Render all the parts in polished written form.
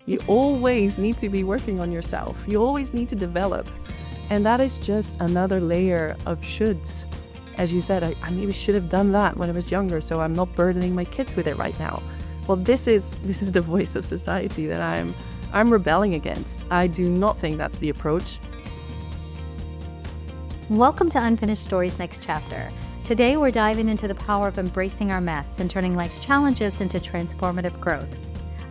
You always need to be working on yourself. You always need to develop. And that is just another layer of shoulds. As you said, I maybe should have done that when I was younger, so I'm not burdening my kids with it right now. Well, this is the voice of society that I'm rebelling against. I do not think that's the approach. Welcome to Unfinished Stories Next Chapter. Today we're diving into the power of embracing our mess and turning life's challenges into transformative growth.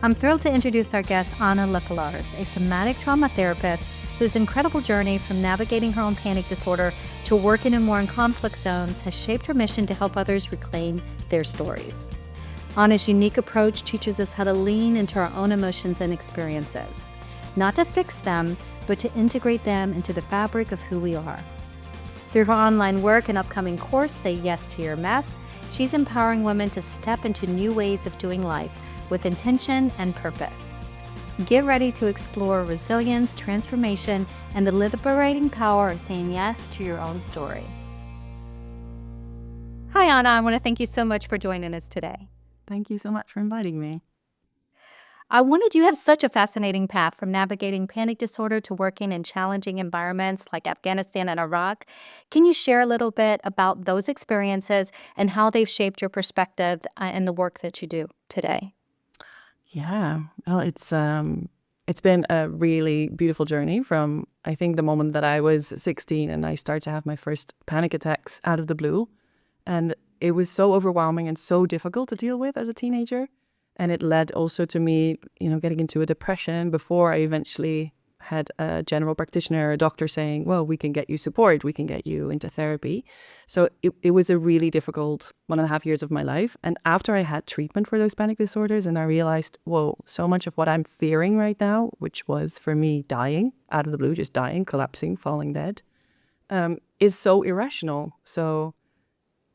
I'm thrilled to introduce our guest, Anne Lepelaars, a somatic trauma therapist whose incredible journey from navigating her own panic disorder to working in war and conflict zones has shaped her mission to help others reclaim their stories. Anna's unique approach teaches us how to lean into our own emotions and experiences, not to fix them, but to integrate them into the fabric of who we are. Through her online work and upcoming course, Say Yes to Your Mess, she's empowering women to step into new ways of doing life with intention and purpose. Get ready to explore resilience, transformation, and the liberating power of saying yes to your own story. Hi, Anna. I want to thank you so much for joining us today. Thank you so much for inviting me. You have such a fascinating path from navigating panic disorder to working in challenging environments like Afghanistan and Iraq. Can you share a little bit about those experiences and how they've shaped your perspective and the work that you do today? Yeah, well, it's been a really beautiful journey from, I think, the moment that I was 16 and I started to have my first panic attacks out of the blue. And it was so overwhelming and so difficult to deal with as a teenager. And it led also to me, getting into a depression before I eventually had a general practitioner, a doctor saying, well, we can get you support, we can get you into therapy. So it was a really difficult 1.5 years of my life. And after I had treatment for those panic disorders and I realized, whoa, so much of what I'm fearing right now, which was for me dying out of the blue, just dying, collapsing, falling dead, is so irrational. So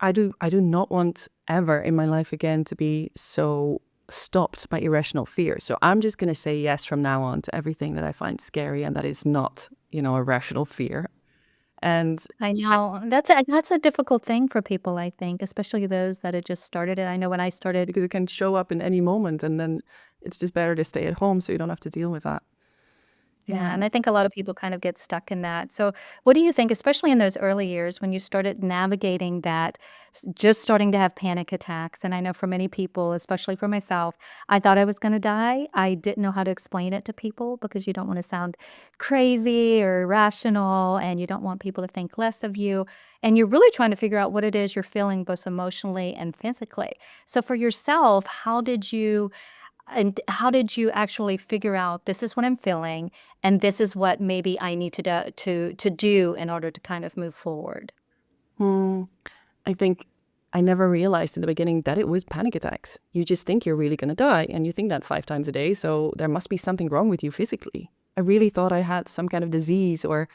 I do not want ever in my life again to be so stopped by irrational fear. So I'm just going to say yes from now on to everything that I find scary and that is not, a rational fear. And I know that's a difficult thing for people, I think, especially those that had just started it. I know when I started, because it can show up in any moment, and then it's just better to stay at home so you don't have to deal with that. yeah, and I think a lot of people kind of get stuck in that. So, what do you think, especially in those early years when you started navigating that, just starting to have panic attacks? And I know for many people, especially for myself, I thought I was going to die. I didn't know how to explain it to people because you don't want to sound crazy or irrational, and you don't want people to think less of you. And you're really trying to figure out what it is you're feeling, both emotionally and physically. So, for yourself, how did you actually figure out this is what I'm feeling and this is what maybe I need to do in order to kind of move forward? I think I never realized in the beginning that it was panic attacks. You just think you're really going to die, and you think that 5 times a day, so there must be something wrong with you physically. I really thought I had some kind of disease, or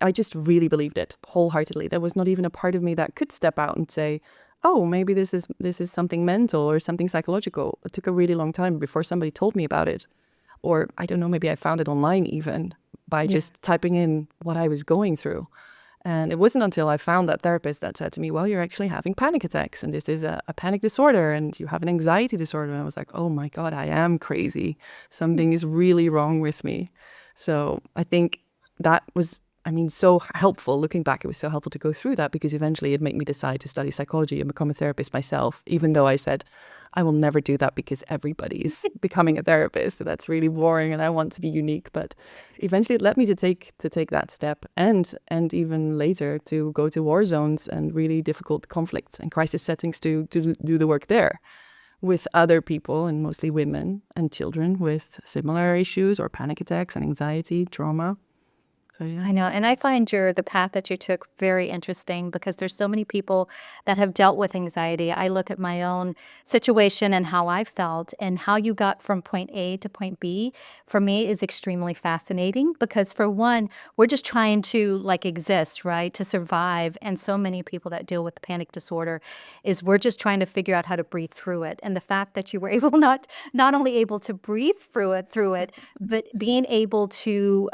I just really believed it wholeheartedly. There was not even a part of me that could step out and say, oh, maybe this is something mental or something psychological. It took a really long time before somebody told me about it. Or I don't know, maybe I found it online even by just typing in what I was going through. And it wasn't until I found that therapist that said to me, well, you're actually having panic attacks, and this is a panic disorder, and you have an anxiety disorder. And I was like, oh my God, I am crazy. Something is really wrong with me. So I think that was, so helpful. Looking back, it was so helpful to go through that, because eventually it made me decide to study psychology and become a therapist myself, even though I said, I will never do that because everybody's becoming a therapist. So that's really boring and I want to be unique. But eventually it led me to take that step, and even later to go to war zones and really difficult conflicts and crisis settings to do the work there with other people, and mostly women and children with similar issues or panic attacks and anxiety, trauma. So yeah. I know. And I find the path that you took very interesting because there's so many people that have dealt with anxiety. I look at my own situation and how I felt, and how you got from point A to point B for me is extremely fascinating because, for one, we're just trying to exist, right? To survive. And so many people that deal with panic disorder is we're just trying to figure out how to breathe through it. And the fact that you were not only able to breathe through it, but being able to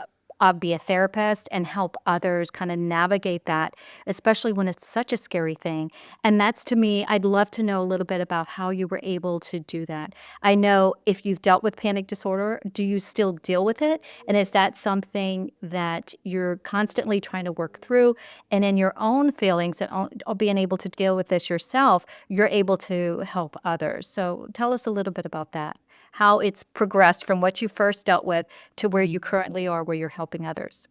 be a therapist and help others kind of navigate that, especially when it's such a scary thing. And that's, to me, I'd love to know a little bit about how you were able to do that. I know if you've dealt with panic disorder, do you still deal with it? And is that something that you're constantly trying to work through? And in your own feelings and being able to deal with this yourself, you're able to help others. So tell us a little bit about that, how it's progressed from what you first dealt with to where you currently are, where you're helping others.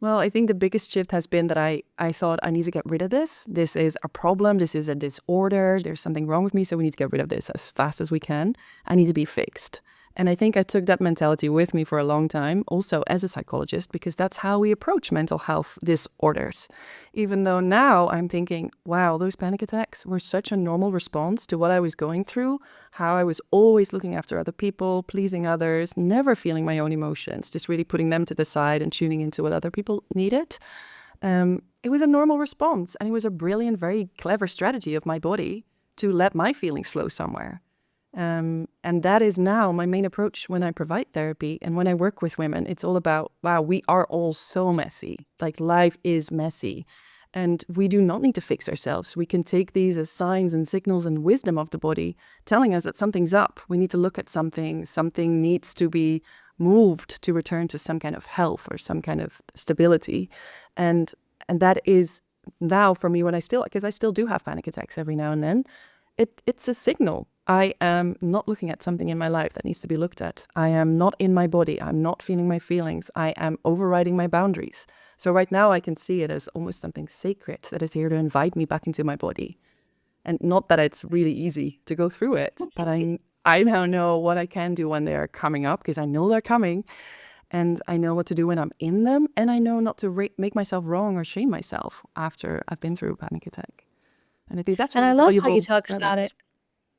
Well, I think the biggest shift has been that I thought I need to get rid of this. This is a problem. This is a disorder. There's something wrong with me. So we need to get rid of this as fast as we can. I need to be fixed. And I think I took that mentality with me for a long time, also as a psychologist, because that's how we approach mental health disorders. Even though now I'm thinking, wow, those panic attacks were such a normal response to what I was going through, how I was always looking after other people, pleasing others, never feeling my own emotions, just really putting them to the side and tuning into what other people needed. It was a normal response, and it was a brilliant, very clever strategy of my body to let my feelings flow somewhere. And that is now my main approach when I provide therapy and when I work with women. It's all about, wow, we are all so messy. Like, life is messy. And we do not need to fix ourselves. We can take these as signs and signals and wisdom of the body telling us that something's up. We need to look at something. Something needs to be moved to return to some kind of health or some kind of stability. And that is now for me, when because I still do have panic attacks every now and then, it's a signal. I am not looking at something in my life that needs to be looked at. I am not in my body. I'm not feeling my feelings. I am overriding my boundaries. So right now I can see it as almost something sacred that is here to invite me back into my body. And not that it's really easy to go through it, but I now know what I can do when they're coming up, because I know they're coming. And I know what to do when I'm in them. And I know not to make myself wrong or shame myself after I've been through a panic attack. And I think that's And I really love how you valuable. talk about it.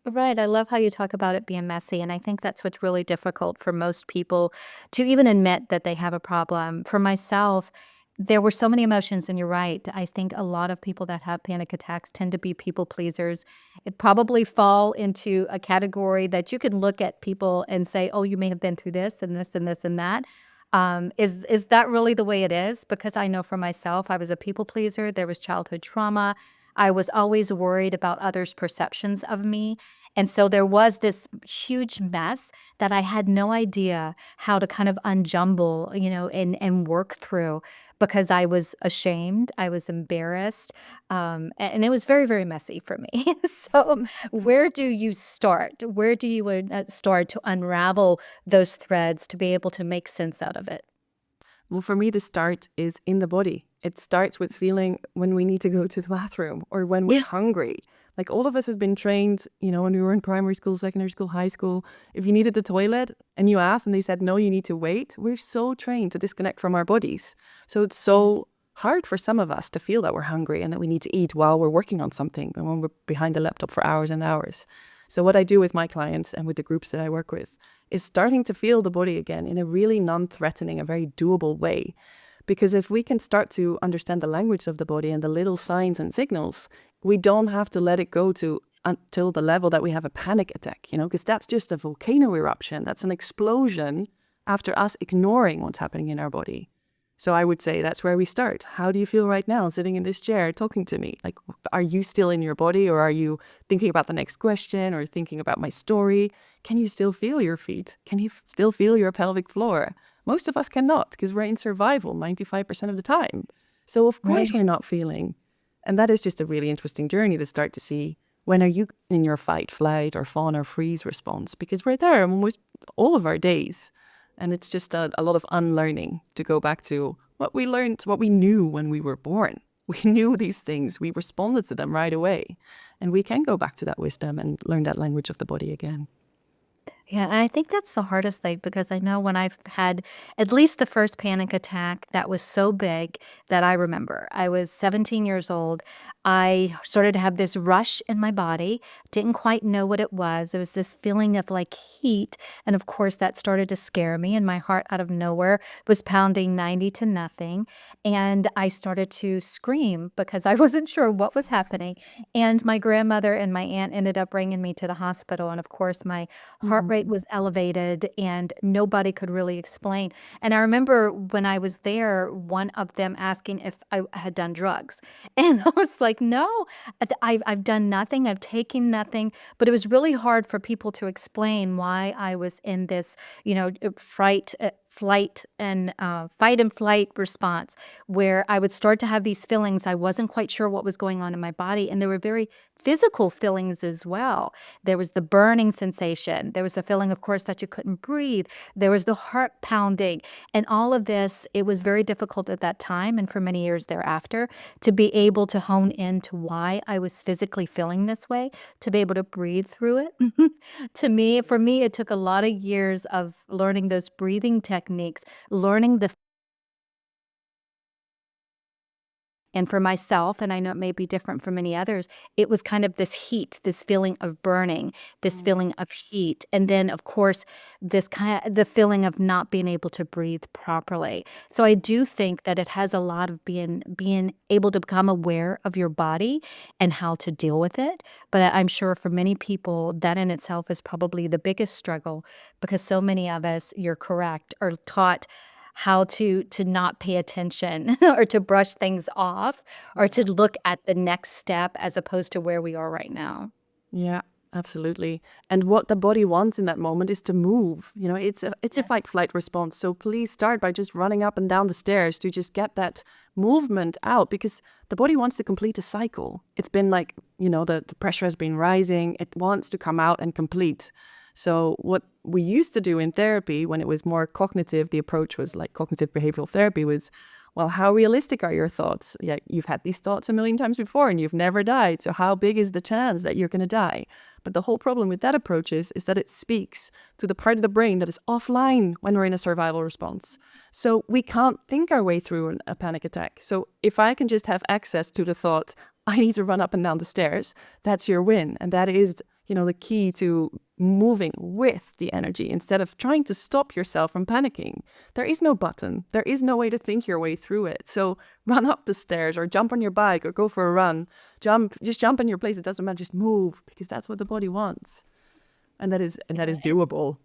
Right. I love how you talk about it being messy. And I think that's what's really difficult for most people to even admit that they have a problem. For myself, there were so many emotions, and you're right. I think a lot of people that have panic attacks tend to be people pleasers. It probably fall into a category that you can look at people and say, "Oh, you may have been through this and this and this and that." Is that really the way it is? Because I know for myself, I was a people pleaser. There was childhood trauma. I was always worried about others' perceptions of me. And so there was this huge mess that I had no idea how to kind of unjumble, and work through, because I was ashamed, I was embarrassed, and it was very, very messy for me. So where do you start? Where do you start to unravel those threads to be able to make sense out of it? Well, for me, the start is in the body. It starts with feeling when we need to go to the bathroom or when we're Yeah. hungry. Like, all of us have been trained, when we were in primary school, secondary school, high school. If you needed the toilet and you asked and they said, no, you need to wait, we're so trained to disconnect from our bodies. So it's so hard for some of us to feel that we're hungry and that we need to eat while we're working on something and when we're behind the laptop for hours and hours. So what I do with my clients and with the groups that I work with is starting to feel the body again in a really non-threatening, a very doable way. Because if we can start to understand the language of the body and the little signs and signals, we don't have to let it go to until the level that we have a panic attack, because that's just a volcano eruption. That's an explosion after us ignoring what's happening in our body. So I would say that's where we start. How do you feel right now sitting in this chair talking to me? Like, are you still in your body, or are you thinking about the next question or thinking about my story? Can you still feel your feet? Can you still feel your pelvic floor? Most of us cannot, because we're in survival 95% of the time. So of course Right. we're not feeling. And that is just a really interesting journey to start to see, when are you in your fight, flight, or fawn or freeze response? Because we're there almost all of our days. And it's just a lot of unlearning to go back to what we learned, what we knew when we were born. We knew these things. We responded to them right away. And we can go back to that wisdom and learn that language of the body again. Yeah, and I think that's the hardest thing, because I know when I've had at least the first panic attack that was so big that I remember. I was 17 years old. I started to have this rush in my body, didn't quite know what it was. It was this feeling of like heat. And of course, that started to scare me, and my heart out of nowhere was pounding 90 to nothing. And I started to scream because I wasn't sure what was happening. And my grandmother and my aunt ended up bringing me to the hospital. And of course, my heart Mhm. rate was elevated and nobody could really explain. And I remember when I was there, one of them asking if I had done drugs. And I was like, no, I've done nothing. I've taken nothing. But it was really hard for people to explain why I was in this, fight and flight response where I would start to have these feelings. I wasn't quite sure what was going on in my body. And there were very physical feelings as well. There was the burning sensation. There was the feeling, of course, that you couldn't breathe. There was the heart pounding. And all of this, it was very difficult at that time and for many years thereafter to be able to hone into why I was physically feeling this way, to be able to breathe through it. For me, it took a lot of years of learning those breathing techniques, learning the And for myself, and I know it may be different for many others, it was kind of this heat, this feeling of burning, this feeling of heat. And then, of course, the feeling of not being able to breathe properly. So I do think that it has a lot of being able to become aware of your body and how to deal with it. But I'm sure for many people, that in itself is probably the biggest struggle because so many of us, you're correct, are taught how to not pay attention or to brush things off or to look at the next step as opposed to where we are right now. Yeah, absolutely. And what the body wants in that moment is to move. It's a fight flight response. So please start by just running up and down the stairs to just get that movement out because the body wants to complete a cycle. It's been like, the pressure has been rising. It wants to come out and complete. So what we used to do in therapy when it was more cognitive, the approach was like cognitive behavioral therapy was, well, how realistic are your thoughts? Yeah, you've had these thoughts a million times before and you've never died. So how big is the chance that you're going to die? But the whole problem with that approach is that it speaks to the part of the brain that is offline when we're in a survival response. So we can't think our way through a panic attack. So if I can just have access to the thought, I need to run up and down the stairs, that's your win. And that is, the key to moving with the energy instead of trying to stop yourself from panicking. There is no button. There is no way to think your way through it. So run up the stairs or jump on your bike or go for a run. Just jump in your place. It doesn't matter. Just move because that's what the body wants. And that is doable.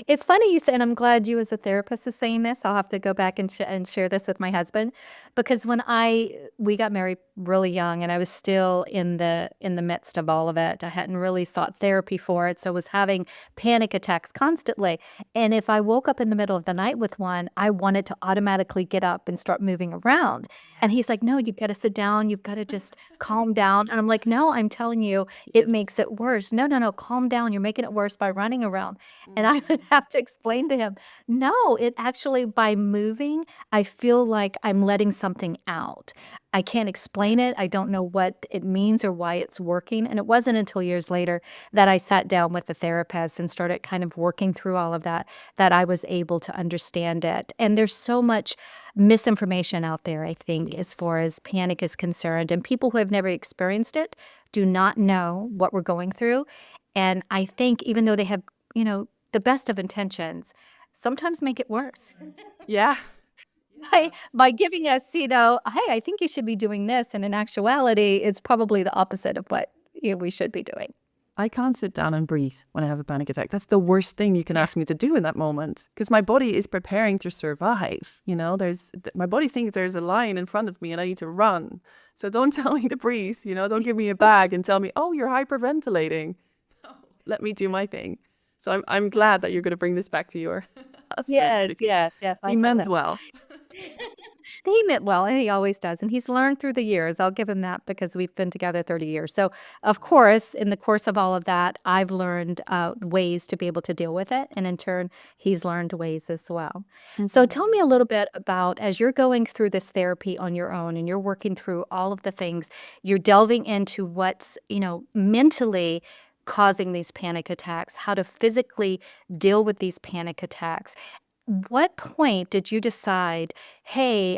It's funny you say, and I'm glad you as a therapist is saying this. I'll have to go back and share this with my husband because we got married really young and I was still in the midst of all of it. I hadn't really sought therapy for it, so I was having panic attacks constantly. And if I woke up in the middle of the night with one, I wanted to automatically get up and start moving around. And he's like, "No, you've got to sit down. You've got to just calm down." And I'm like, "No, I'm telling you, it makes it worse. No, no, no, calm down. You're making it worse by running around." And I would have to explain to him, no, it actually, by moving, I feel like I'm letting something out. I can't explain it. I don't know what it means or why it's working. And it wasn't until years later that I sat down with the therapist and started kind of working through all of that I was able to understand it. And there's so much misinformation out there, I think, as far as panic is concerned. And people who have never experienced it do not know what we're going through. And I think even though they have, the best of intentions, sometimes make it worse. Yeah. By giving us, hey, I think you should be doing this. And in actuality, it's probably the opposite of what we should be doing. I can't sit down and breathe when I have a panic attack. That's the worst thing you can ask me to do in that moment because my body is preparing to survive. My body thinks there's a lion in front of me and I need to run. So don't tell me to breathe. Don't give me a bag and tell me, oh, you're hyperventilating. Let me do my thing. So I'm glad that you're going to bring this back to your husband. Yes. He meant well. He meant well, and he always does. And he's learned through the years. I'll give him that because we've been together 30 years. So, of course, in the course of all of that, I've learned ways to be able to deal with it. And in turn, he's learned ways as well. Mm-hmm. So tell me a little bit about, as you're going through this therapy on your own and you're working through all of the things, you're delving into what's, mentally causing these panic attacks, how to physically deal with these panic attacks. What point did you decide, hey,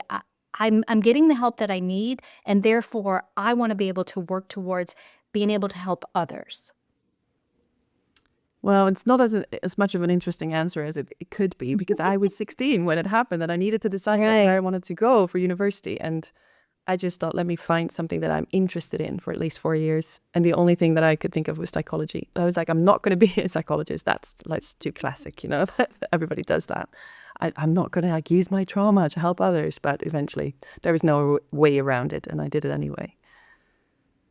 I'm getting the help that I need, and therefore I want to be able to work towards being able to help others? Well, it's not as much of an interesting answer as it could be because I was 16 when it happened and I needed to decide where I wanted to go for university. And I just thought, let me find something that I'm interested in for at least 4 years. And the only thing that I could think of was psychology. I was like, I'm not going to be a psychologist. That's too classic, you know, everybody does that. I'm not going to like use my trauma to help others. But eventually there was no way around it. And I did it anyway.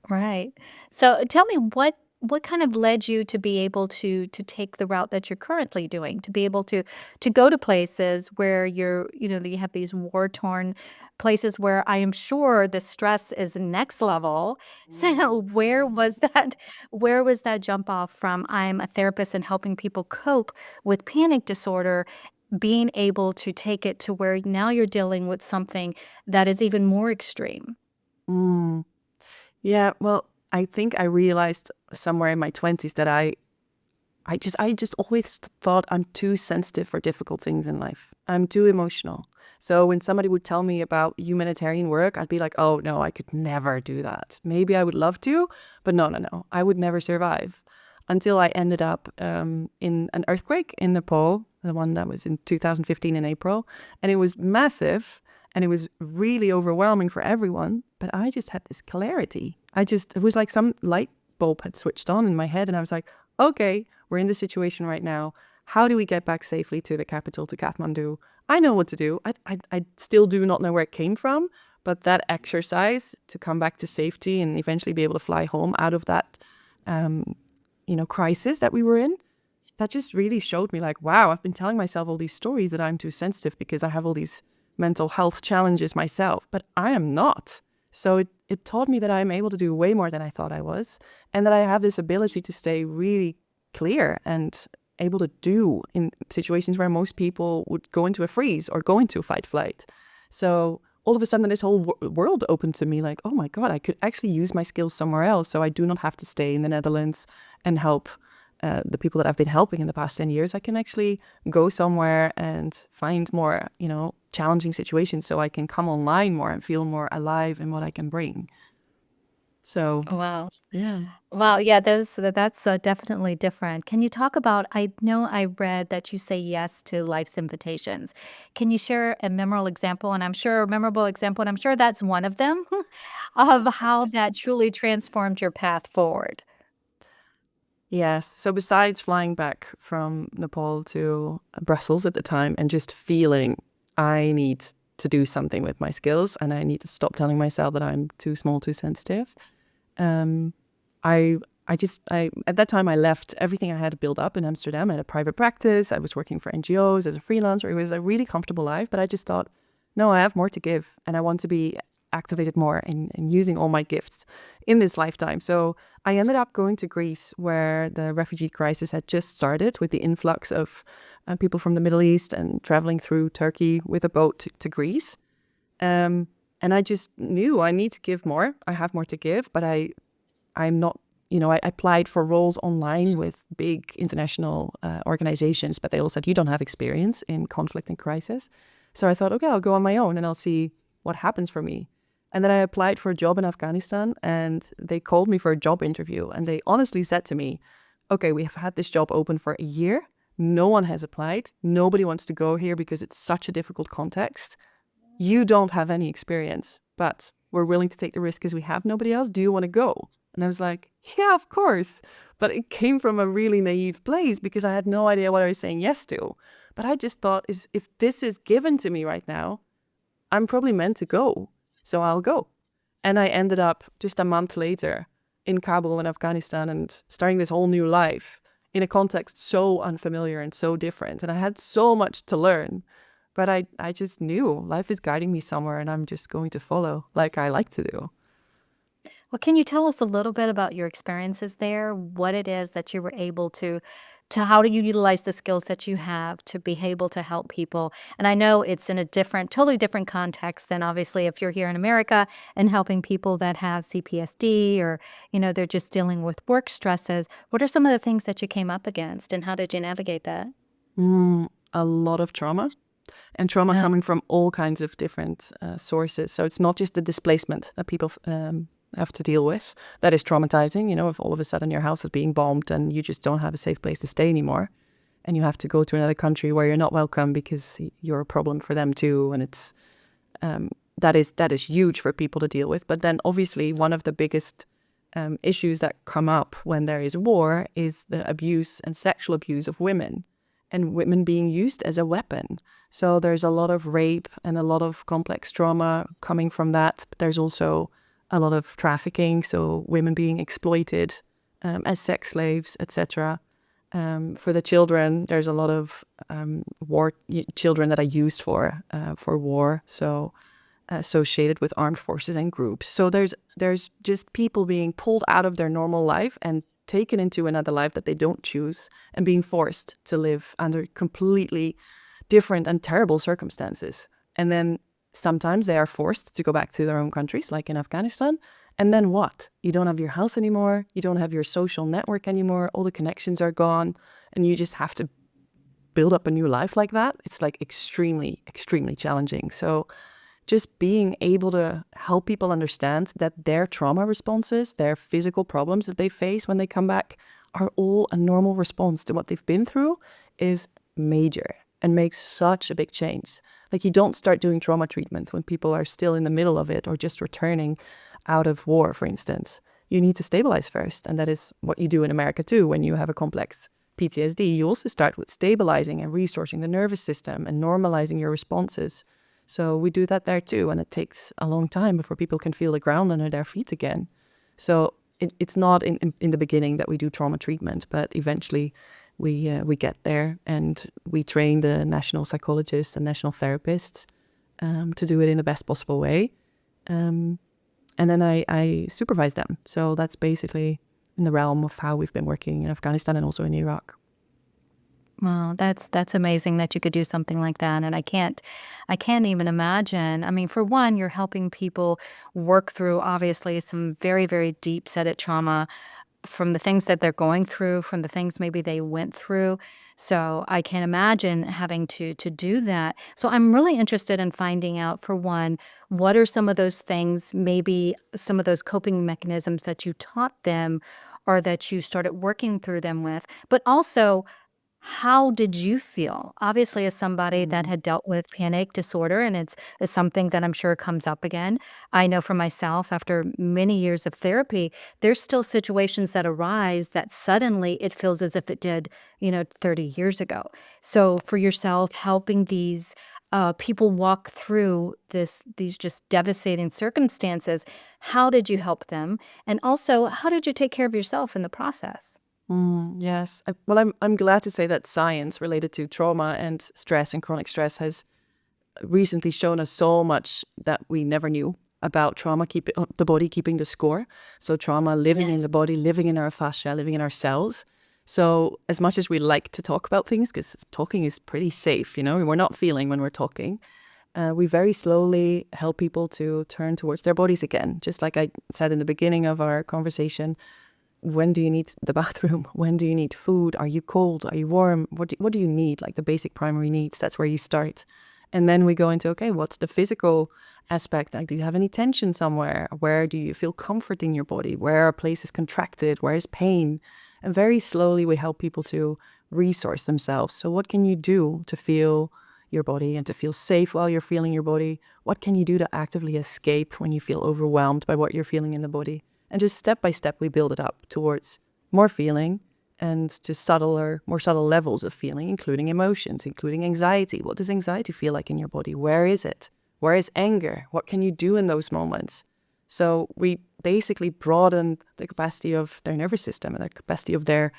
Right. So tell me what kind of led you to be able to take the route that you're currently doing, to be able to go to places where you have these war-torn places where I am sure the stress is next level. So where was that jump off from I'm a therapist and helping people cope with panic disorder, being able to take it to where now you're dealing with something that is even more extreme? Mm. Yeah, well, I think I realized somewhere in my 20s that I just always thought I'm too sensitive for difficult things in life. I'm too emotional. So when somebody would tell me about humanitarian work, I'd be like, oh no, I could never do that. Maybe I would love to, but no, no, no, I would never survive. Until I ended up in an earthquake in Nepal, the one that was in 2015 in April. And it was massive and it was really overwhelming for everyone. But I just had this clarity. It was like some light bulb had switched on in my head. And I was like, okay, we're in this situation right now. How do we get back safely to the capital, to Kathmandu? I know what to do. I still do not know where it came from, but that exercise to come back to safety and eventually be able to fly home out of that, crisis that we were in, that just really showed me like, wow, I've been telling myself all these stories that I'm too sensitive because I have all these mental health challenges myself, but I am not. So it taught me that I'm able to do way more than I thought I was, and that I have this ability to stay really clear and able to do in situations where most people would go into a freeze or go into a fight flight. So all of a sudden this whole world opened to me like, oh my God, I could actually use my skills somewhere else. So I do not have to stay in the Netherlands and help the people that I've been helping in the past 10 years. I can actually go somewhere and find more, challenging situations so I can come online more and feel more alive in what I can bring. So, Wow. yeah. Wow, yeah, that's definitely different. Can you talk about, I know I read that you say yes to life's invitations. Can you share a memorable example, and I'm sure that's one of them, of how that truly transformed your path forward? Yes. So besides flying back from Nepal to Brussels at the time and just feeling I need to do something with my skills and I need to stop telling myself that I'm too small, too sensitive. Um, I I at that time I left everything I had built up in Amsterdam. I had a private practice. I was working for NGOs as a freelancer. It was a really comfortable life, but I just thought, no, I have more to give and I want to be activated more in using all my gifts in this lifetime. So I ended up going to Greece where the refugee crisis had just started with the influx of people from the Middle East and traveling through Turkey with a boat to Greece. And I just knew I need to give more. I have more to give, but I'm not, I applied for roles online with big international organizations, but they all said, you don't have experience in conflict and crisis. So I thought, okay, I'll go on my own and I'll see what happens for me. And then I applied for a job in Afghanistan and they called me for a job interview. And they honestly said to me, okay, we have had this job open for a year. No one has applied. Nobody wants to go here because it's such a difficult context. You don't have any experience, but we're willing to take the risk because we have nobody else. Do you want to go? And I was like, yeah, of course. But it came from a really naive place because I had no idea what I was saying yes to. But I just thought, if this is given to me right now, I'm probably meant to go. So I'll go. And I ended up just a month later in Kabul in Afghanistan and starting this whole new life in a context so unfamiliar and so different. And I had so much to learn. But I just knew life is guiding me somewhere and I'm just going to follow like I like to do. Well, can you tell us a little bit about your experiences there? What it is that you were able to how do you utilize the skills that you have to be able to help people? And I know it's in a totally different context than obviously if you're here in America and helping people that have CPSD or, they're just dealing with work stresses. What are some of the things that you came up against and how did you navigate that? A lot of trauma and trauma Yeah. coming from all kinds of different sources. So it's not just the displacement that people have to deal with. That is traumatizing, if all of a sudden your house is being bombed and you just don't have a safe place to stay anymore. And you have to go to another country where you're not welcome because you're a problem for them too. And it's that is huge for people to deal with. But then obviously one of the biggest issues that come up when there is war is the abuse and sexual abuse of women, and women being used as a weapon. So there's a lot of rape and a lot of complex trauma coming from that. But there's also a lot of trafficking, so women being exploited as sex slaves, etc. For the children, there's a lot of children that are used for war, so associated with armed forces and groups. So there's just people being pulled out of their normal life and taken into another life that they don't choose, and being forced to live under completely different and terrible circumstances. And then sometimes they are forced to go back to their own countries, like in Afghanistan. And then what? You don't have your house anymore. You don't have your social network anymore. All the connections are gone. And you just have to build up a new life like that. It's like extremely, extremely challenging. So just being able to help people understand that their trauma responses, their physical problems that they face when they come back, are all a normal response to what they've been through is major and makes such a big change. Like, you don't start doing trauma treatment when people are still in the middle of it or just returning out of war, for instance. You need to stabilize first. And that is what you do in America too. When you have a complex PTSD, you also start with stabilizing and resourcing the nervous system and normalizing your responses. So we do that there too, and it takes a long time before people can feel the ground under their feet again. So it's not in the beginning that we do trauma treatment, but eventually we get there, and we train the national psychologists and national therapists to do it in the best possible way. And then I supervise them. So that's basically in the realm of how we've been working in Afghanistan and also in Iraq. Wow, that's amazing that you could do something like that. And I can't even imagine. I mean, for one, you're helping people work through obviously some very, very deep seated trauma from the things that they're going through, from the things maybe they went through. So I can't imagine having to do that. So I'm really interested in finding out, for one, what are some of those things, maybe some of those coping mechanisms that you taught them or that you started working through them with, but also, how did you feel? Obviously, as somebody that had dealt with panic disorder, and it's something that I'm sure comes up again. I know for myself, after many years of therapy, there's still situations that arise that suddenly it feels as if it did, 30 years ago. So for yourself, helping these people walk through these just devastating circumstances, how did you help them? And also, how did you take care of yourself in the process? Yes. Well, I'm glad to say that science related to trauma and stress and chronic stress has recently shown us so much that we never knew about trauma, the body keeping the score. So trauma living in the body, living in our fascia, living in our cells. So as much as we like to talk about things, because talking is pretty safe, we're not feeling when we're talking. We very slowly help people to turn towards their bodies again. Just like I said in the beginning of our conversation, when do you need the bathroom? When do you need food? Are you cold? Are you warm? What do you need? Like the basic primary needs. That's where you start. And then we go into, okay, what's the physical aspect? Like, do you have any tension somewhere? Where do you feel comfort in your body? Where are places contracted? Where is pain? And very slowly we help people to resource themselves. So what can you do to feel your body and to feel safe while you're feeling your body? What can you do to actively escape when you feel overwhelmed by what you're feeling in the body? And just step by step, we build it up towards more feeling and to more subtle levels of feeling, including emotions, including anxiety. What does anxiety feel like in your body? Where is it? Where is anger? What can you do in those moments? So we basically broaden the capacity of their nervous system and the capacity of their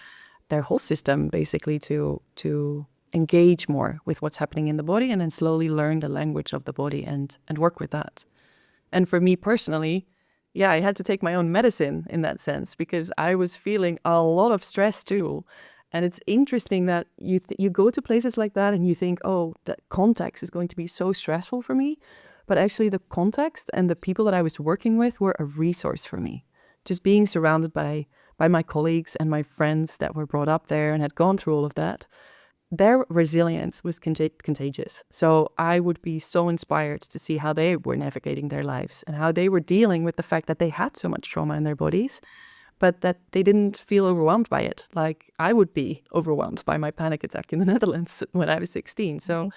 whole system, basically to engage more with what's happening in the body, and then slowly learn the language of the body and work with that. And for me personally, yeah, I had to take my own medicine in that sense, because I was feeling a lot of stress too. And it's interesting that you go to places like that and you think, oh, that context is going to be so stressful for me. But actually the context and the people that I was working with were a resource for me. Just being surrounded by my colleagues and my friends that were brought up there and had gone through all of that, their resilience was contagious. So I would be so inspired to see how they were navigating their lives and how they were dealing with the fact that they had so much trauma in their bodies, but that they didn't feel overwhelmed by it. Like I would be overwhelmed by my panic attack in the Netherlands when I was 16. So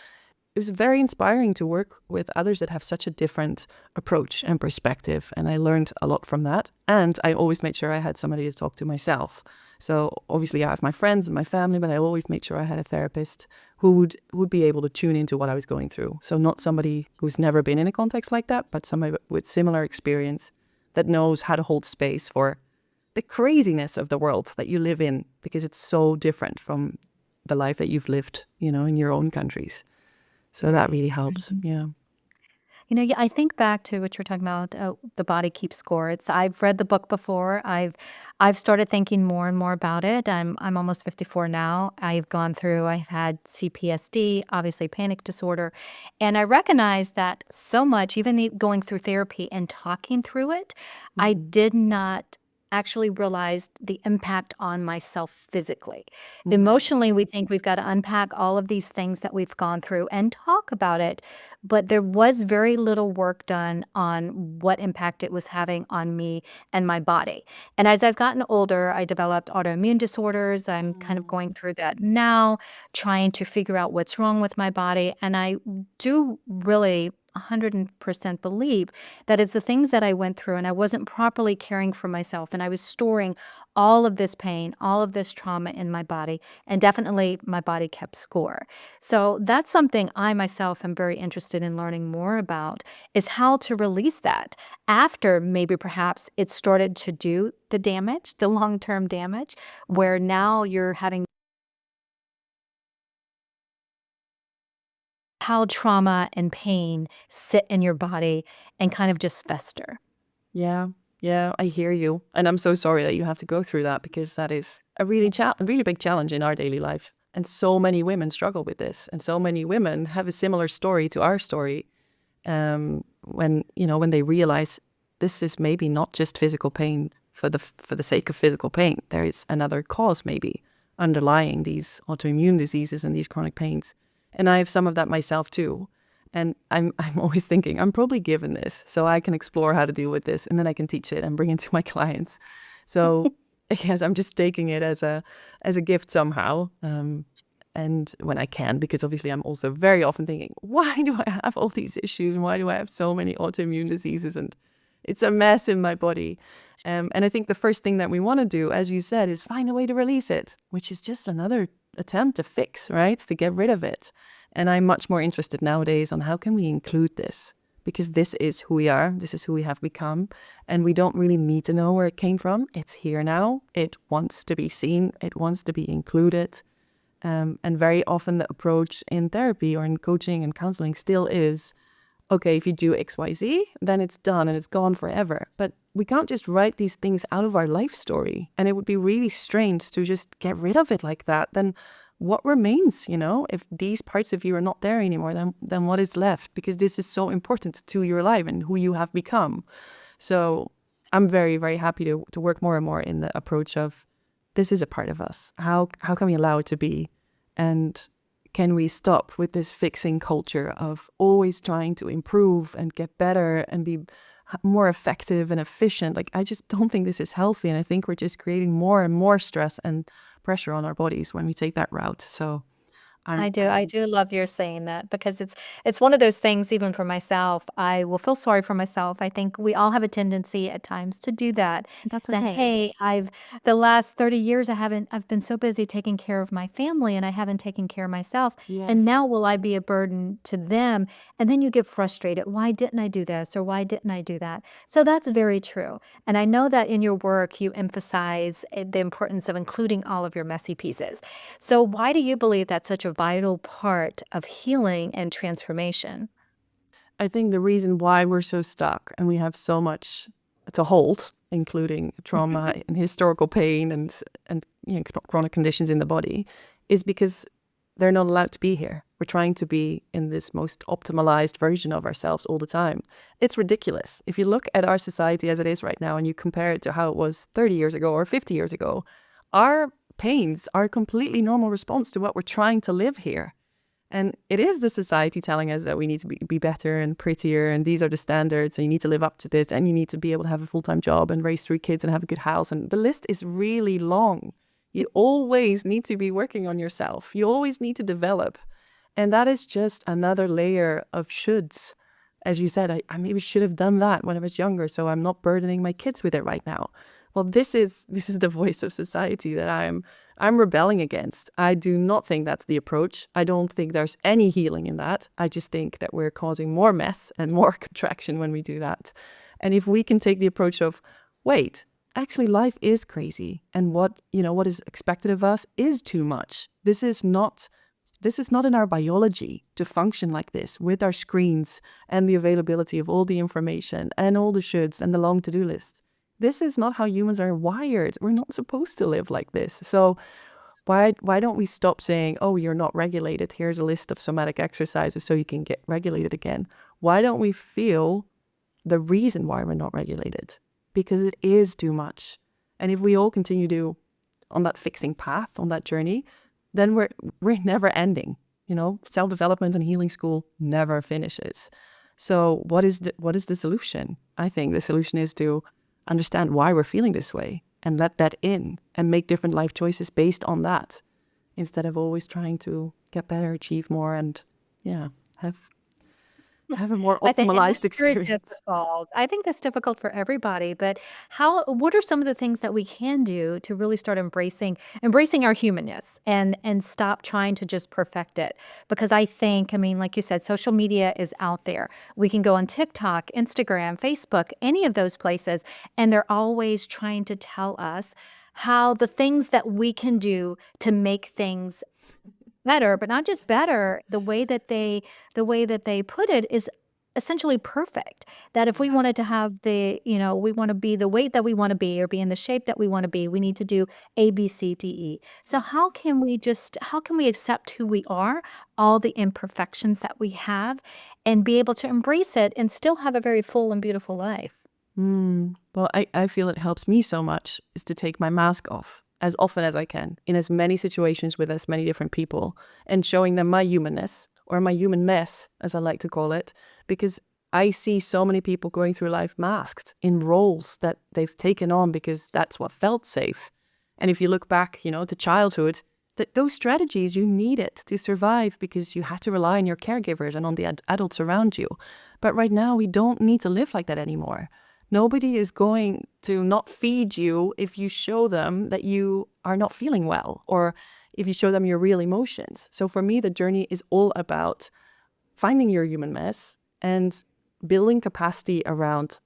it was very inspiring to work with others that have such a different approach and perspective. And I learned a lot from that. And I always made sure I had somebody to talk to myself. So obviously I have my friends and my family, but I always made sure I had a therapist who would be able to tune into what I was going through. So not somebody who's never been in a context like that, but somebody with similar experience that knows how to hold space for the craziness of the world that you live in, because it's so different from the life that you've lived, in your own countries. So that really helps. Yeah. Yeah, I think back to what you're talking about. The body keeps score. I've read the book before. I've started thinking more and more about it. I'm almost 54 now. I've had CPSD, obviously panic disorder, and I recognize that so much. Even going through therapy and talking through it, I did not actually realize the impact on myself physically. Emotionally, we think we've got to unpack all of these things that we've gone through and talk about it, but there was very little work done on what impact it was having on me and my body. And as I've gotten older, I developed autoimmune disorders. I'm kind of going through that now, trying to figure out what's wrong with my body. And I do really 100% believe that it's the things that I went through, and I wasn't properly caring for myself, and I was storing all of this pain, all of this trauma in my body, and definitely my body kept score. So that's something I myself am very interested in learning more about, is how to release that after maybe perhaps it started to do the damage, the long-term damage, where now you're having how trauma and pain sit in your body and kind of just fester. Yeah. Yeah, I hear you. And I'm so sorry that you have to go through that, because that is a really big challenge in our daily life. And so many women struggle with this. And so many women have a similar story to our story. When they realize this is maybe not just physical pain for the sake of physical pain. There is another cause maybe underlying these autoimmune diseases and these chronic pains. And I have some of that myself too. And I'm always thinking, I'm probably given this, so I can explore how to deal with this, and then I can teach it and bring it to my clients. So yes, I'm just taking it as a gift somehow. And when I can, because obviously I'm also very often thinking, why do I have all these issues, and why do I have so many autoimmune diseases, and it's a mess in my body. And I think the first thing that we want to do, as you said, is find a way to release it, which is just another attempt to fix, right? To get rid of it. And I'm much more interested nowadays on how can we include this, because this is who we are, this is who we have become, and we don't really need to know where it came from. It's here now. It wants to be seen. It wants to be included. And very often the approach in therapy or in coaching and counseling still is, okay, if you do X, Y, Z, then it's done and it's gone forever. But we can't just write these things out of our life story. And it would be really strange to just get rid of it like that. Then what remains, if these parts of you are not there anymore, then what is left? Because this is so important to your life and who you have become. So I'm very, very happy to work more and more in the approach of, this is a part of us. How can we allow it to be? And can we stop with this fixing culture of always trying to improve and get better and be more effective and efficient? Like, I just don't think this is healthy. And I think we're just creating more and more stress and pressure on our bodies when we take that route. So I do love your saying that, because it's one of those things. Even for myself, I will feel sorry for myself. I think we all have a tendency at times to do that. that's That, okay. hey, the last 30 years I've been so busy taking care of my family, and I haven't taken care of myself. And Yes. now will I be a burden to them? And then you get frustrated. Why didn't I do this, or why didn't I do that? So that's very true. And I know that in your work you emphasize the importance of including all of your messy pieces. So why do you believe that's such a vital part of healing and transformation? I think the reason why we're so stuck and we have so much to hold, including trauma and historical pain and chronic conditions in the body, is because they're not allowed to be here. We're trying to be in this most optimized version of ourselves all the time. It's ridiculous. If you look at our society as it is right now and you compare it to how it was 30 years ago or 50 years ago, our pains are a completely normal response to what we're trying to live here. And it is the society telling us that we need to be better and prettier, and these are the standards, and you need to live up to this, and you need to be able to have a full-time job and raise 3 kids and have a good house. And the list is really long. You always need to be working on yourself. You always need to develop. And that is just another layer of shoulds. As you said, I maybe should have done that when I was younger, so I'm not burdening my kids with it right now. Well, this is the voice of society that I'm rebelling against. I do not think that's the approach. I don't think there's any healing in that. I just think that we're causing more mess and more contraction when we do that. And if we can take the approach of, wait, actually life is crazy, and what is expected of us is too much. This is not in our biology to function like this with our screens and the availability of all the information and all the shoulds and the long to-do lists. This is not how humans are wired. We're not supposed to live like this. So why don't we stop saying, oh, you're not regulated. Here's a list of somatic exercises so you can get regulated again. Why don't we feel the reason why we're not regulated? Because it is too much. And if we all continue to on that fixing path, on that journey, then we're never ending. Self-development and healing school never finishes. So what is the solution? I think the solution is to understand why we're feeling this way and let that in and make different life choices based on that, instead of always trying to get better, achieve more, and have have a more I think, and optimized that's very experience. difficult. I think that's difficult for everybody, but what are some of the things that we can do to really start embracing our humanness and stop trying to just perfect it? Because I think, I mean, like you said, social media is out there. We can go on TikTok, Instagram, Facebook, any of those places, and they're always trying to tell us how the things that we can do to make things better, but not just better, the way that they put it is essentially perfect. That if we wanted to have we wanna be the weight that we wanna be or be in the shape that we wanna be, we need to do A, B, C, D, E. So how can we accept who we are, all the imperfections that we have, and be able to embrace it and still have a very full and beautiful life? Well, I feel it helps me so much is to take my mask off as often as I can in as many situations with as many different people and showing them my humanness or my human mess, as I like to call it, because I see so many people going through life masked in roles that they've taken on because that's what felt safe. And if you look back, to childhood, those strategies you needed to survive because you had to rely on your caregivers and on the adults around you. But right now, we don't need to live like that anymore. Nobody is going to not feed you if you show them that you are not feeling well or if you show them your real emotions. So for me, the journey is all about finding your human mess and building capacity around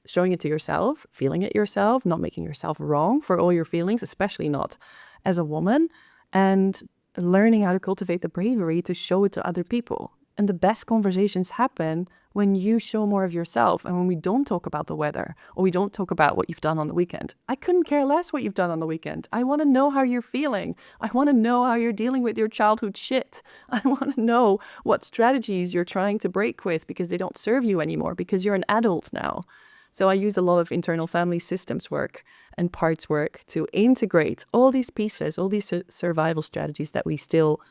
showing it to yourself, feeling it yourself, not making yourself wrong for all your feelings, especially not as a woman, and learning how to cultivate the bravery to show it to other people. And the best conversations happen when you show more of yourself and when we don't talk about the weather or we don't talk about what you've done on the weekend. I couldn't care less what you've done on the weekend. I want to know how you're feeling. I want to know how you're dealing with your childhood shit. I want to know what strategies you're trying to break with because they don't serve you anymore because you're an adult now. So I use a lot of internal family systems work and parts work to integrate all these pieces, all these survival strategies that we still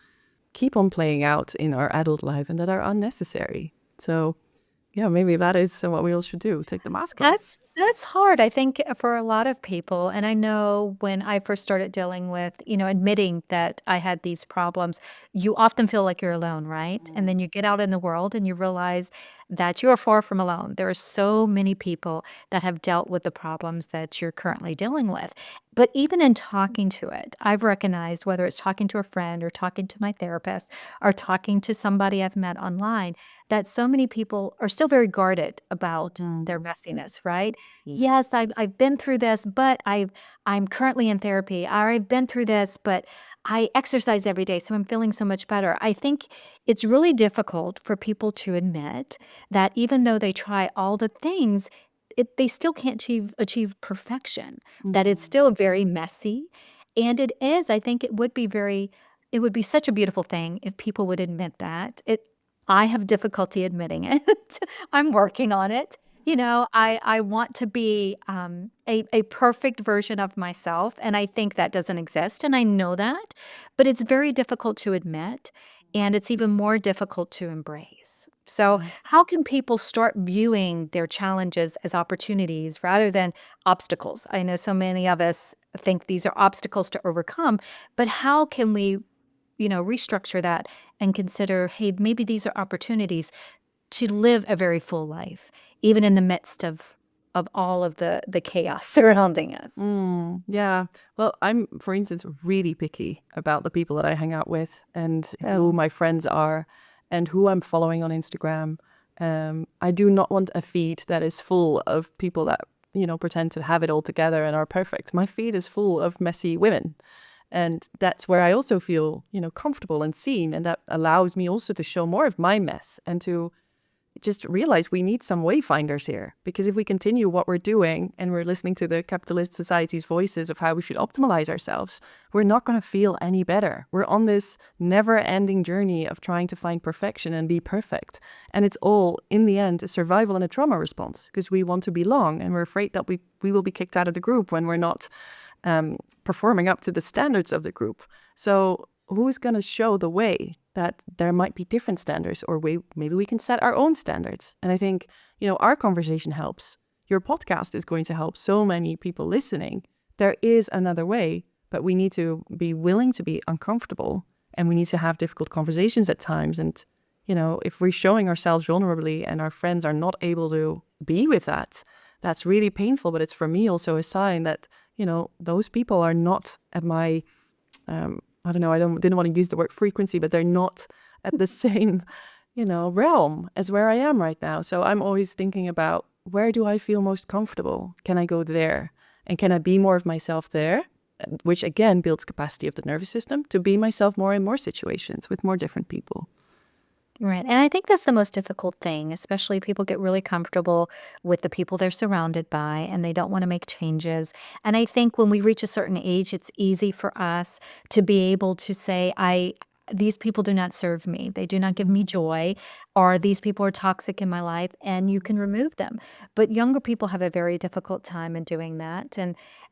keep on playing out in our adult life and that are unnecessary. So yeah, maybe that is what we all should do. Take the mask off. That's hard, I think, for a lot of people, and I know when I first started dealing with, admitting that I had these problems, you often feel like you're alone, right? And then you get out in the world and you realize that you are far from alone. There are so many people that have dealt with the problems that you're currently dealing with. But even in talking to it, I've recognized whether it's talking to a friend or talking to my therapist or talking to somebody I've met online, that so many people are still very guarded about Mm, their messiness, right? yeah. Yes, I've been through this, but I'm currently in therapy, or I've been through this, but I exercise every day, so I'm feeling so much better. I think it's really difficult for people to admit that even though they try all the things, they still can't achieve perfection, that it's Mhm. still very messy. And it is, I think it would be such a beautiful thing if people would admit that. I have difficulty admitting it. I'm working on it. I want to be a perfect version of myself, and I think that doesn't exist, and I know that, but it's very difficult to admit, and it's even more difficult to embrace. So, Yeah. how can people start viewing their challenges as opportunities rather than obstacles? I know so many of us think these are obstacles to overcome, but how can we restructure that and consider, hey, maybe these are opportunities to live a very full life, even in the midst of all of the chaos surrounding us. Yeah. Well, I'm, for instance, really picky about the people that I hang out with and who my friends are and who I'm following on Instagram. I do not want a feed that is full of people that, pretend to have it all together and are perfect. My feed is full of messy women. And that's where I also feel, comfortable and seen. And that allows me also to show more of my mess and to just realize we need some wayfinders here. Because if we continue what we're doing and we're listening to the capitalist society's voices of how we should optimize ourselves, we're not going to feel any better. We're on this never-ending journey of trying to find perfection and be perfect. And it's all, in the end, a survival and a trauma response because we want to belong and we're afraid that we will be kicked out of the group when we're not performing up to the standards of the group. So who's going to show the way that there might be different standards, or maybe we can set our own standards? And I think, our conversation helps. Your podcast is going to help so many people listening. There is another way, but we need to be willing to be uncomfortable and we need to have difficult conversations at times. And, if we're showing ourselves vulnerably and our friends are not able to be with that, that's really painful. But it's for me also a sign that, those people are not at my, I don't know, didn't want to use the word frequency, but they're not at the same, realm as where I am right now. So I'm always thinking about, where do I feel most comfortable? Can I go there? And can I be more of myself there? Which again builds capacity of the nervous system to be myself more in more situations with more different people. Right. And I think that's the most difficult thing, especially people get really comfortable with the people they're surrounded by and they don't want to make changes. And I think when we reach a certain age, it's easy for us to be able to say, these people do not serve me. They do not give me joy, or these people are toxic in my life, and you can remove them. But younger people have a very difficult time in doing that.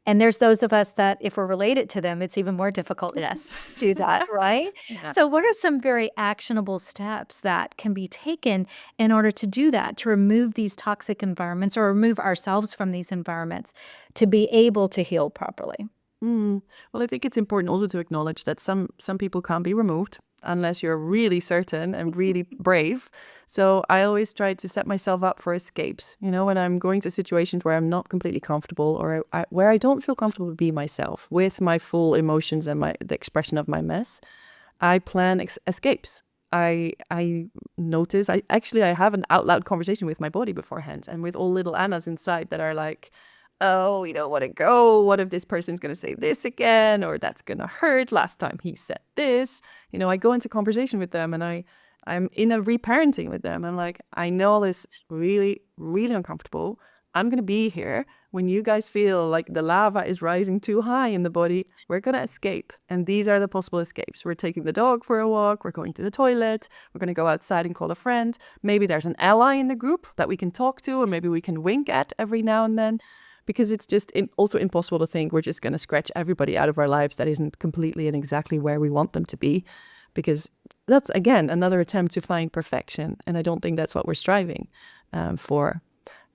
And there's those of us that if we're related to them, it's even more difficult yes to do that, right? Yeah. So what are some very actionable steps that can be taken in order to do that, to remove these toxic environments or remove ourselves from these environments to be able to heal properly? Well, I think it's important also to acknowledge that some people can't be removed unless you're really certain and really brave. So I always try to set myself up for escapes. When I'm going to situations where I'm not completely comfortable or where I don't feel comfortable to be myself with my full emotions and the expression of my mess, I plan escapes. I notice I have an out loud conversation with my body beforehand and with all little Annas inside that are like, oh, we don't want to go. What if this person's going to say this again? Or that's going to hurt. Last time he said this. I go into conversation with them and I'm in a reparenting with them. I'm like, I know this is really, really uncomfortable. I'm going to be here. When you guys feel like the lava is rising too high in the body, we're going to escape. And these are the possible escapes. We're taking the dog for a walk. We're going to the toilet. We're going to go outside and call a friend. Maybe there's an ally in the group that we can talk to, or maybe we can wink at every now and then. Because it's just also impossible to think we're just going to scratch everybody out of our lives that isn't completely and exactly where we want them to be. Because that's, again, another attempt to find perfection. And I don't think that's what we're striving for.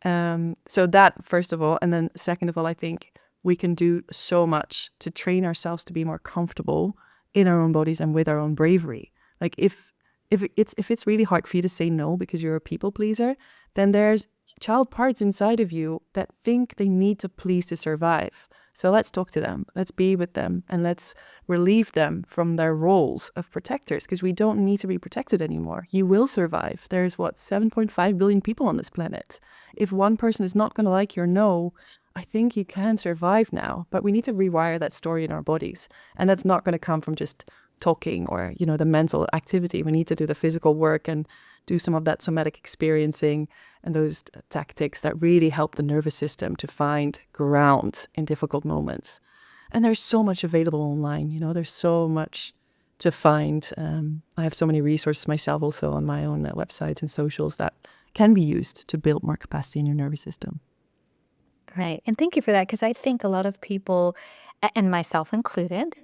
So that, first of all. And then second of all, I think we can do so much to train ourselves to be more comfortable in our own bodies and with our own bravery. Like if it's really hard for you to say no because you're a people pleaser, then there's child parts inside of you that think they need to please to survive. So let's talk to them, let's be with them, and let's relieve them from their roles of protectors, because we don't need to be protected anymore. You will survive. There's 7.5 billion people on this planet. If one person is not going to like your no, I think you can survive now, but we need to rewire that story in our bodies. And that's not going to come from just talking or, the mental activity. We need to do the physical work and do some of that somatic experiencing and those tactics that really help the nervous system to find ground in difficult moments. And there's so much available online, there's so much to find. I have so many resources myself also on my own websites and socials that can be used to build more capacity in your nervous system. Right. And thank you for that, because I think a lot of people, and myself included,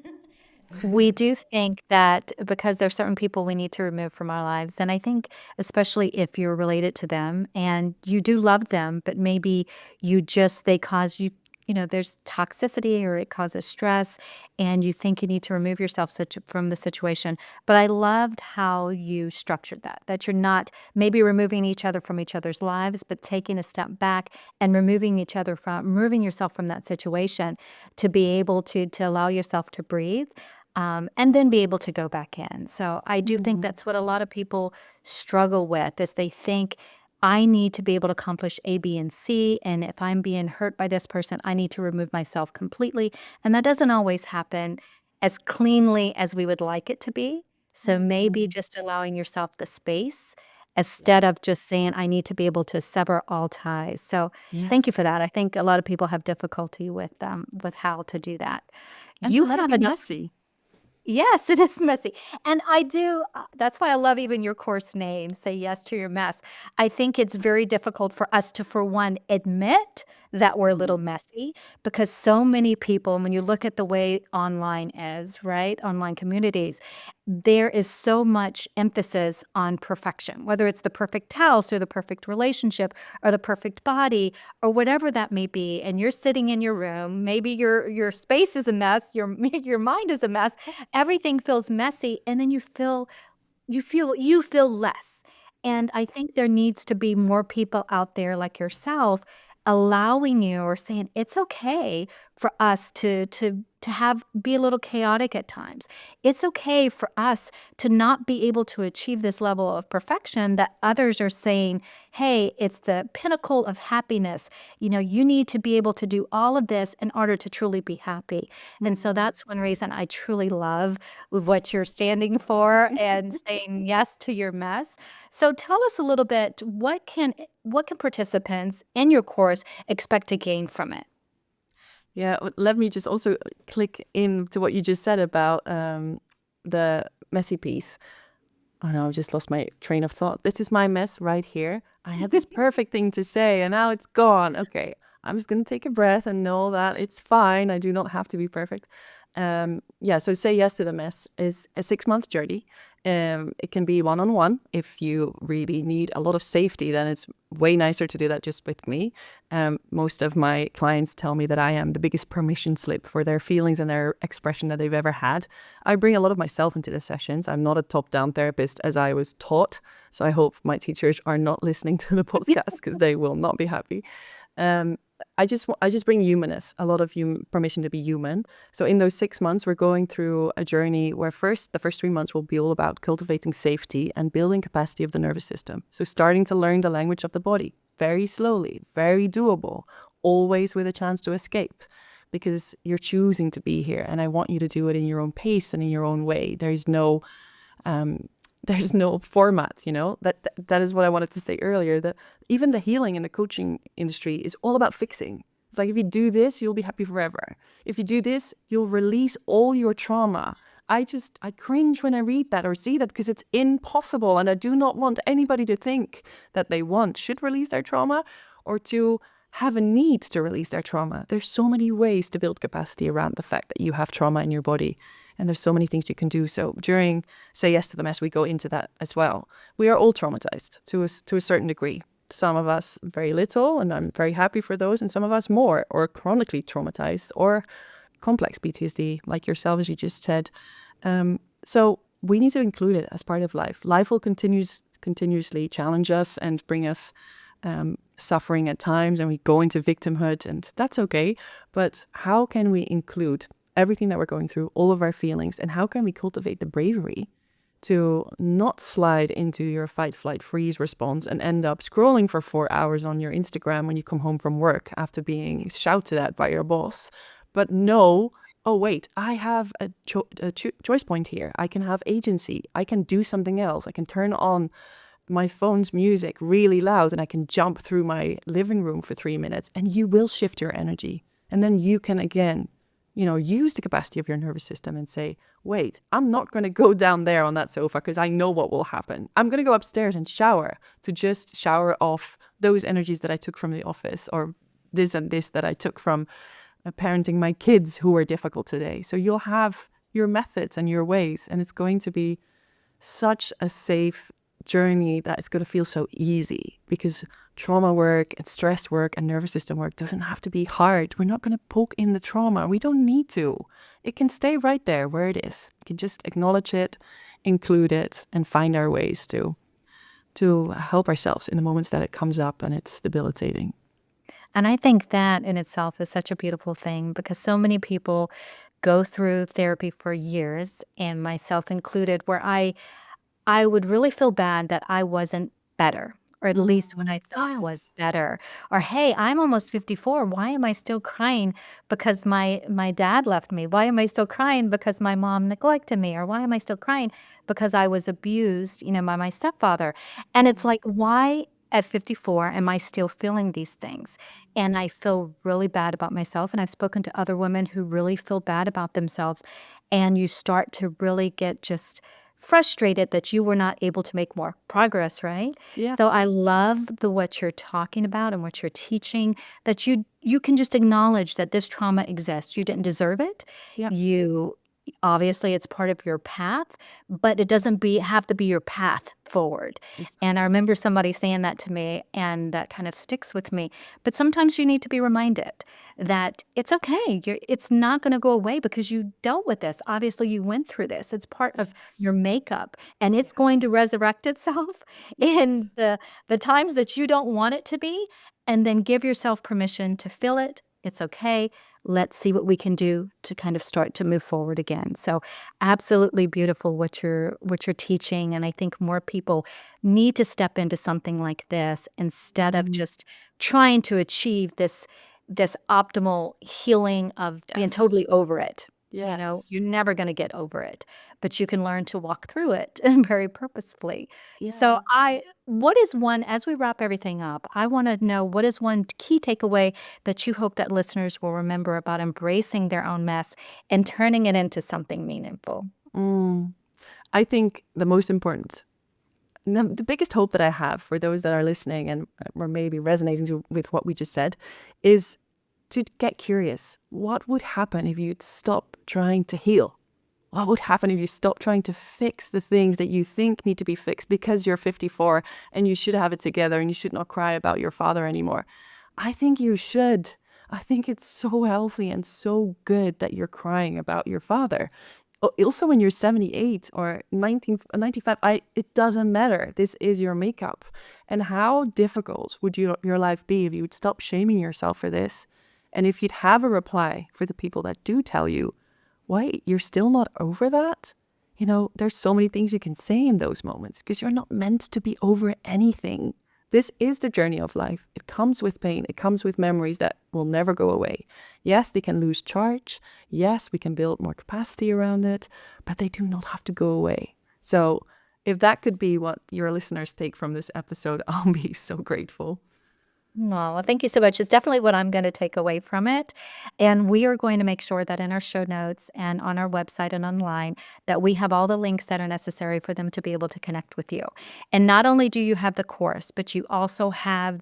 we do think that because there's certain people we need to remove from our lives. And I think especially if you're related to them and you do love them, but maybe they cause you there's toxicity or it causes stress and you think you need to remove yourself from the situation. But I loved how you structured that you're not maybe removing each other from each other's lives, but taking a step back and removing yourself from that situation to be able to allow yourself to breathe. And then be able to go back in. So I do think Mhm. that's what a lot of people struggle with is they think I need to be able to accomplish A, B, and C. And if I'm being hurt by this person, I need to remove myself completely. And that doesn't always happen as cleanly as we would like it to be. So maybe Mhm. just allowing yourself the space instead Yeah. of just saying, I need to be able to sever all ties. So thank you Yes. for that. I think a lot of people have difficulty with how to do that. And You to let it have be an messy. Yes, it is messy. And I do, that's why I love even your course name, Say Yes to Your Mess. I think it's very difficult for us to, for one, admit that we're a Mhm. little messy because so many people, when you look at the way online is, right? Online communities, there is so much emphasis on perfection, whether it's the perfect house or the perfect relationship or the perfect body or whatever that may be. And you're sitting in your room, maybe your space is a mess, your your mind is a mess, everything feels messy, and then you feel less. And I think there needs to be more people out there like yourself allowing you or saying it's okay for us to have be a little chaotic at times. It's okay for us to not be able to achieve this level of perfection that others are saying, "Hey, it's the pinnacle of happiness. You need to be able to do all of this in order to truly be happy." And so Mhm. that's one reason I truly love with what you're standing for and saying yes to your mess. So tell us a little bit, what can participants in your course expect to gain from it? Yeah, let me just also click into what you just said about the messy piece. Oh no, I just lost my train of thought. This is my mess right here. I had this perfect thing to say and now it's gone. Okay, I'm just gonna take a breath and know that it's fine. I do not have to be perfect. Yeah, so Say Yes to the Mess is a 6-month journey. It can be one-on-one. If you really need a lot of safety, then it's way nicer to do that just with me. Most of my clients tell me that I am the biggest permission slip for their feelings and their expression that they've ever had. I bring a lot of myself into the sessions. I'm not a top-down therapist as I was taught. So I hope my teachers are not listening to the podcast because they will not be happy. Um, I just bring humanness, a lot of permission to be human. So in those 6 months, we're going through a journey where the first 3 months will be all about cultivating safety and building capacity of the nervous system. So starting to learn the language of the body very slowly, very doable, always with a chance to escape because you're choosing to be here. And I want you to do it in your own pace and in your own way. Um, there's no format, that is what I wanted to say earlier, that even the healing in the coaching industry is all about fixing. It's like, if you do this, you'll be happy forever. If you do this, you'll release all your trauma. I cringe when I read that or see that because it's impossible. And I do not want anybody to think that should release their trauma or to have a need to release their trauma. There's so many ways to build capacity around the fact that you have trauma in your body. And there's so many things you can do. So during Say Yes to the Mess, we go into that as well. We are all traumatized to a certain degree. Some of us very little, and I'm very happy for those, and some of us more, or chronically traumatized, or complex PTSD, like yourself, as you just said. So we need to include it as part of life. Life will continuously challenge us and bring us suffering at times, and we go into victimhood, and that's okay. But how can we include everything that we're going through, all of our feelings, and how can we cultivate the bravery to not slide into your fight, flight, freeze response and end up scrolling for 4 hours on your Instagram when you come home from work after being shouted at by your boss? But no, oh, wait, I have a choice point here. I can have agency. I can do something else. I can turn on my phone's music really loud and I can jump through my living room for 3 minutes, and you will shift your energy. And then you can again, use the capacity of your nervous system and say, wait, I'm not going to go down there on that sofa because I know what will happen. I'm going to go upstairs and shower to just shower off those energies that I took from the office, or this and this that I took from parenting my kids who were difficult today. So you'll have your methods and your ways, and it's going to be such a safe journey that it's going to feel so easy, because trauma work and stress work and nervous system work doesn't have to be hard. We're not going to poke in the trauma. We don't need to. It can stay right there where it is. We can just acknowledge it, include it, and find our ways to help ourselves in the moments that it comes up and it's debilitating. And I think that in itself is such a beautiful thing, because so many people go through therapy for years, and myself included, where I would really feel bad that I wasn't better, or at least when I thought I was better. Or, hey, I'm almost 54. Why am I still crying because my dad left me? Why am I still crying because my mom neglected me? Or why am I still crying because I was abused, by my stepfather? And it's like, why at 54 am I still feeling these things? And I feel really bad about myself. And I've spoken to other women who really feel bad about themselves. And you start to really get just frustrated that you were not able to make more progress, right? Yeah. So I love what you're talking about and what you're teaching, that you can just acknowledge that this trauma exists. You didn't deserve it. Yeah. You obviously it's part of your path, but it doesn't have to be your path forward. And I remember somebody saying that to me, and that kind of sticks with me. But sometimes you need to be reminded that it's okay. It's not going to go away because you dealt with this. Obviously, you went through this. It's part of your makeup, and it's going to resurrect itself in the times that you don't want it to be. And then give yourself permission to feel it. It's okay. Let's see what we can do to kind of start to move forward again. So absolutely beautiful what you're teaching. And I think more people need to step into something like this instead of just trying to achieve this optimal healing of being totally over it. Yes. You're never going to get over it, but you can learn to walk through it very purposefully. So what is one, as we wrap everything up, I want to know, what is one key takeaway that you hope that listeners will remember about embracing their own mess and turning it into something meaningful? I think the most important, the biggest hope that I have for those that are listening and were maybe resonating with what we just said, is to get curious. What would happen if you'd stop trying to heal? What would happen if you stop trying to fix the things that you think need to be fixed because you're 54 and you should have it together and you should not cry about your father anymore? I think you should. I think it's so healthy and so good that you're crying about your father. Also, when you're 78 or 95, it doesn't matter. This is your makeup. And how difficult would your life be if you would stop shaming yourself for this? And if you'd have a reply for the people that do tell you, wait, you're still not over that? There's so many things you can say in those moments, because you're not meant to be over anything. This is the journey of life. It comes with pain. It comes with memories that will never go away. Yes, they can lose charge. Yes, we can build more capacity around it, but they do not have to go away. So if that could be what your listeners take from this episode, I'll be so grateful. Well, thank you so much. It's definitely what I'm going to take away from it. And we are going to make sure that in our show notes and on our website and online, that we have all the links that are necessary for them to be able to connect with you. And not only do you have the course, but you also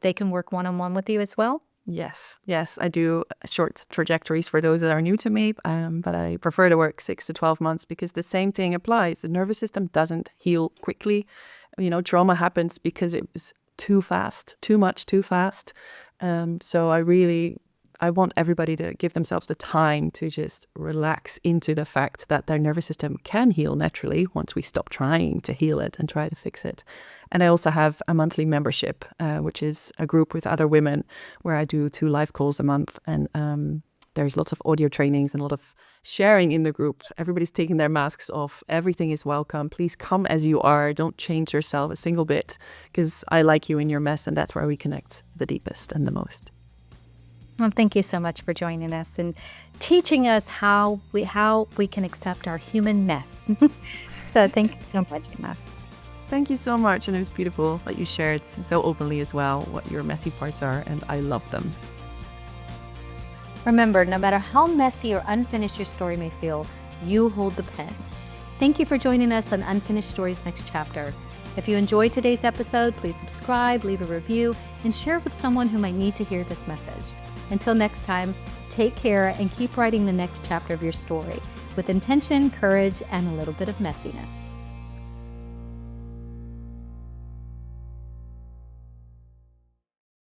they can work one-on-one with you as well? Yes, I do short trajectories for those that are new to me, but I prefer to work 6 to 12 months because the same thing applies. The nervous system doesn't heal quickly. Trauma happens because it was too fast, too much, too fast. So I want everybody to give themselves the time to just relax into the fact that their nervous system can heal naturally once we stop trying to heal it and try to fix it. And I also have a monthly membership, which is a group with other women where I do 2 live calls a month. And there's lots of audio trainings and a lot of sharing in the group. Everybody's taking their masks off. Everything is welcome. Please come as you are. Don't change yourself a single bit, because I like you in your mess, and that's where we connect the deepest and the most. Well, thank you so much for joining us and teaching us how we can accept our human mess. So thank you so much, Emma. Thank you so much. And it was beautiful that you shared so openly as well what your messy parts are, and I love them. Remember, no matter how messy or unfinished your story may feel, you hold the pen. Thank you for joining us on Unfinished Stories Next Chapter. If you enjoyed today's episode, please subscribe, leave a review, and share it with someone who might need to hear this message. Until next time, take care and keep writing the next chapter of your story with intention, courage, and a little bit of messiness.